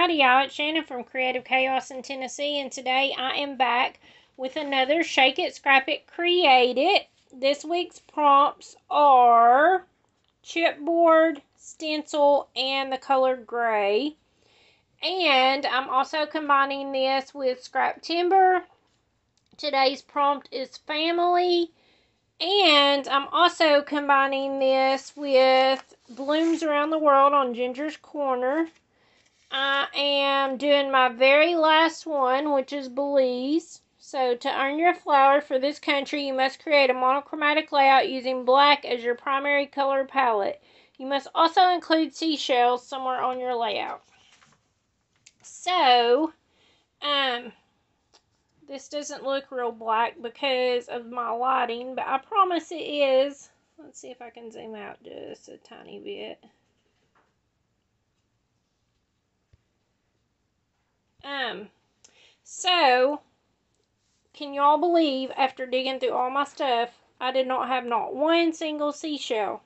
Howdy y'all, it's Shannon from Creative Chaos in Tennessee, and today I am back with another Shake It, Scrap It, Create It. This week's prompts are chipboard, stencil, and the color gray. And I'm also combining this with Scraptember. Today's prompt is family. And I'm also combining this with Blooms Around the World on Ginger's Corner. I am doing my very last one, which is Belize. So to earn your flower for this country, you must create a monochromatic layout using black as your primary color palette. You must also include seashells somewhere on your layout. So, this doesn't look real black because of my lighting, but I promise it is. Let's see if I can zoom out just a tiny bit. So, can y'all believe after digging through all my stuff, I did not have not one single seashell.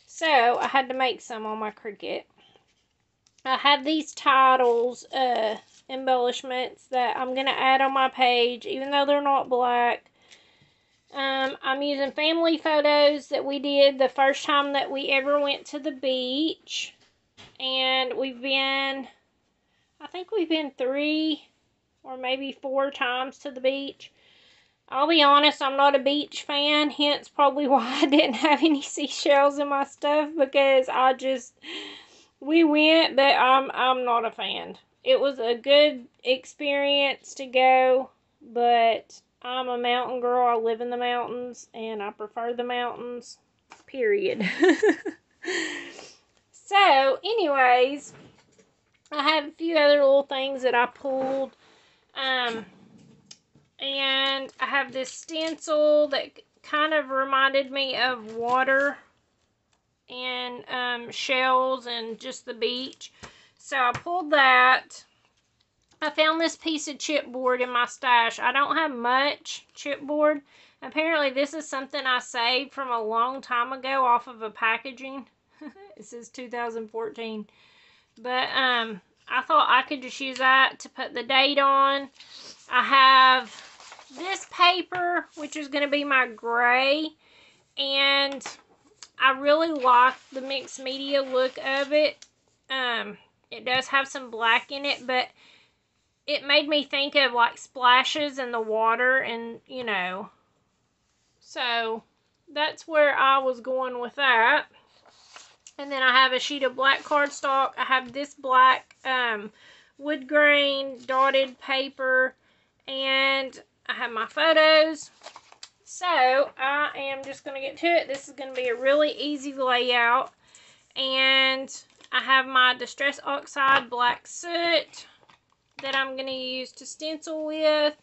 So, I had to make some on my Cricut. I have these titles, embellishments that I'm going to add on my page, even though they're not black. I'm using family photos that we did the first time that we ever went to the beach. And I think we've been 3 or maybe 4 times to the beach. I'll be honest, I'm not a beach fan, hence probably why I didn't have any seashells in my stuff, because we went, but I'm not a fan. It was a good experience to go, but I'm a mountain girl. I live in the mountains, and I prefer the mountains, period. So, anyways, I have a few other little things that I pulled. And I have this stencil that kind of reminded me of water and shells and just the beach. So I pulled that. I found this piece of chipboard in my stash. I don't have much chipboard. Apparently this is something I saved from a long time ago off of a packaging. It says 2014. But I thought I could just use that to put the date on. I have this paper, which is going to be my gray, and I really like the mixed media look of it. It does have some black in it, but it made me think of like splashes in the water, and you know, so that's where I was going with that. And then I have a sheet of black cardstock. I have this black wood grain dotted paper, and I have my photos. So I am just going to get to it. This is going to be a really easy layout. And I have my Distress Oxide black soot that I'm going to use to stencil with.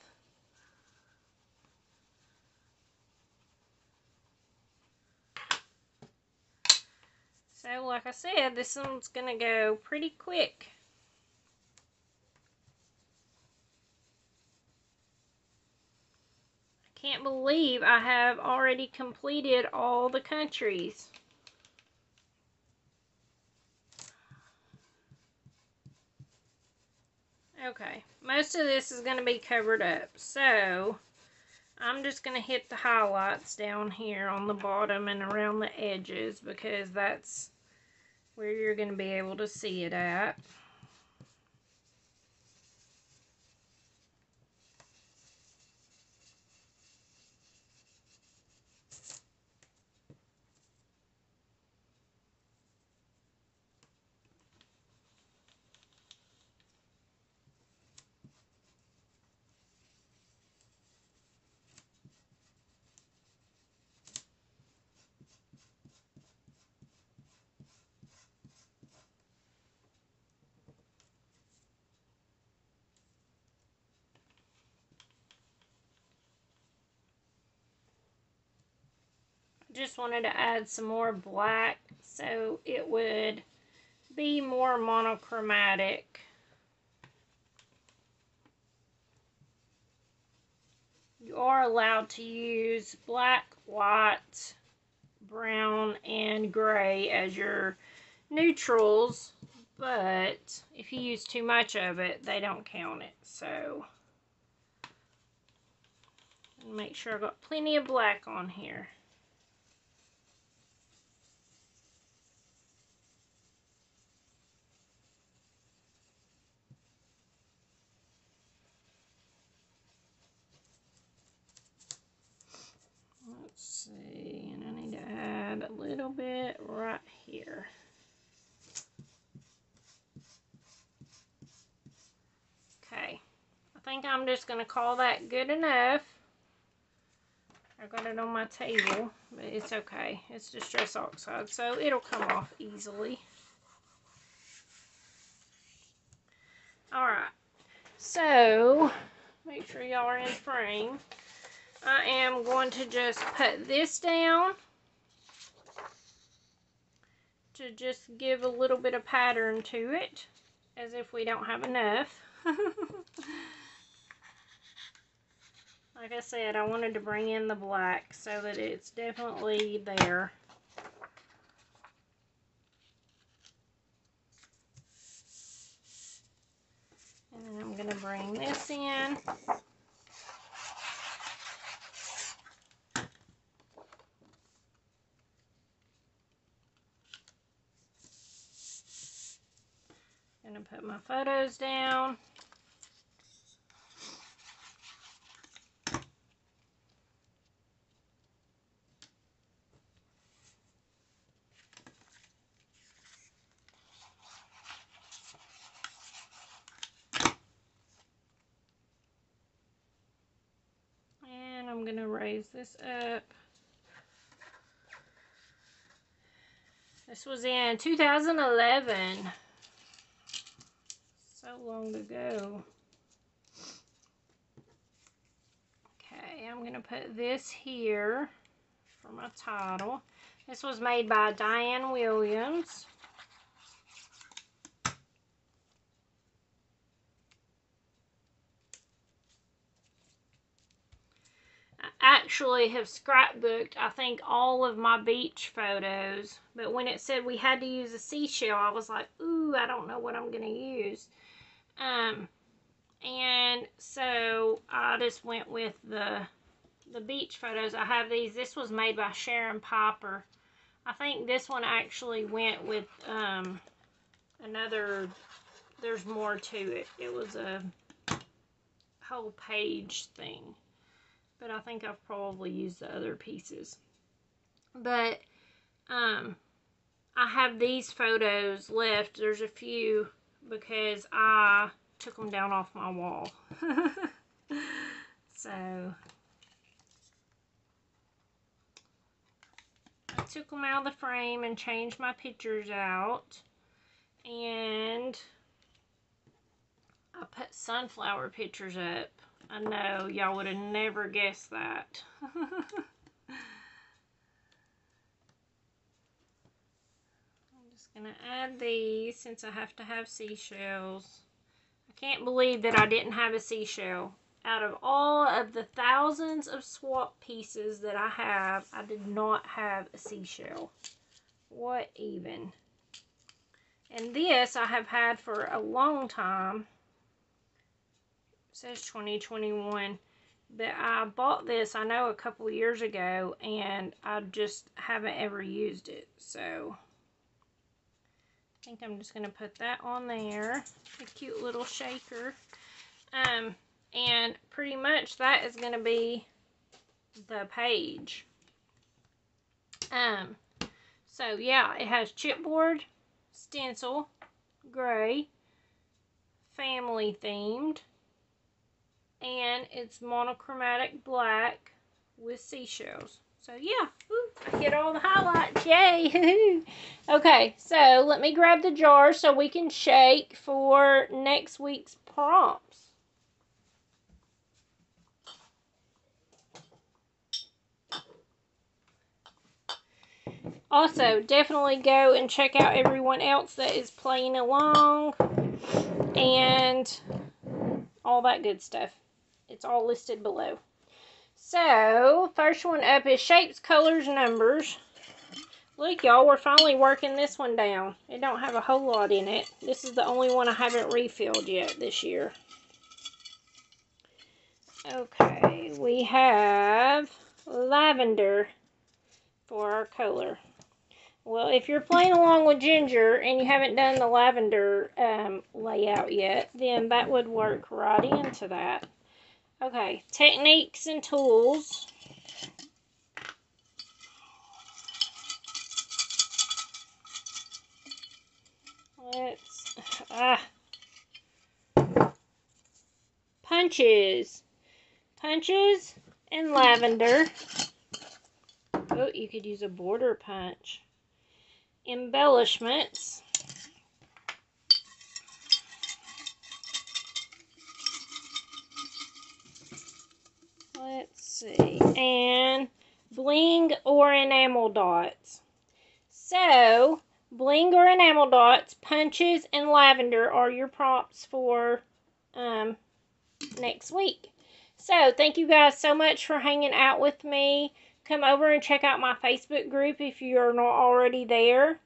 So like I said, this one's going to go pretty quick. Can't believe I have already completed all the countries. Okay, most of this is going to be covered up, so I'm just going to hit the highlights down here on the bottom and around the edges, because that's where you're going to be able to see it at. Just wanted to add some more black so it would be more monochromatic. You are allowed to use black, white, brown, and gray as your neutrals, but if you use too much of it, they don't count it. So make sure I've got plenty of black on here. Let's see, and I need to add a little bit right here. Okay, I think I'm just going to call that good enough. I got it on my table, but it's okay. It's Distress Oxide, so it'll come off easily. Alright, so make sure y'all are in frame. I am going to just put this down to just give a little bit of pattern to it, as if we don't have enough. Like I said, I wanted to bring in the black so that it's definitely there. And then I'm going to bring this in. I'm going to put my photos down. And I'm going to raise this up. This was in 2011. So long ago. Okay, I'm going to put this here for my title. This was made by Diane Williams. I actually have scrapbooked, I think, all of my beach photos. But when it said we had to use a seashell, I was like, ooh, I don't know what I'm going to use. And so I just went with the beach photos. I have these. This was made by Sharon Piper. I think this one actually went with another, there's more to it. It was a whole page thing. But I think I've probably used the other pieces. But I have these photos left. There's a few because I took them down off my wall. So I took them out of the frame and changed my pictures out. And I put sunflower pictures up. I know, y'all would have never guessed that. I'm just going to add these since I have to have seashells. I can't believe that I didn't have a seashell. Out of all of the thousands of swap pieces that I have, I did not have a seashell. What even? And this I have had for a long time. It says 2021. But I bought this, I know, a couple years ago, and I just haven't ever used it. So I think I'm just going to put that on there. A cute little shaker. And pretty much that is going to be the page. So yeah, it has chipboard, stencil, gray, family themed, and it's monochromatic black with seashells. So yeah, I hit all the highlights, yay! Okay, so let me grab the jar so we can shake for next week's prompts. Also, definitely go and check out everyone else that is playing along and all that good stuff. It's all listed below. So, first one up is Shapes, Colors, Numbers. Look, y'all, we're finally working this one down. It don't have a whole lot in it. This is the only one I haven't refilled yet this year. Okay, we have lavender for our color. Well, if you're playing along with ginger and you haven't done the lavender layout yet, then that would work right into that. Okay, techniques and tools. Punches. Punches and lavender. Oh, you could use a border punch. Embellishments. Let's see. And bling or enamel dots. So, bling or enamel dots, punches, and lavender are your prompts for next week. So, thank you guys so much for hanging out with me. Come over and check out my Facebook group if you're not already there.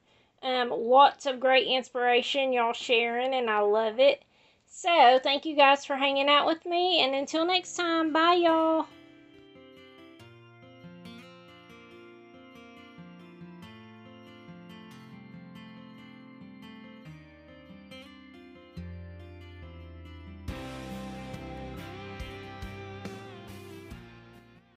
Lots of great inspiration y'all sharing, and I love it. So, thank you guys for hanging out with me, and until next time, bye y'all.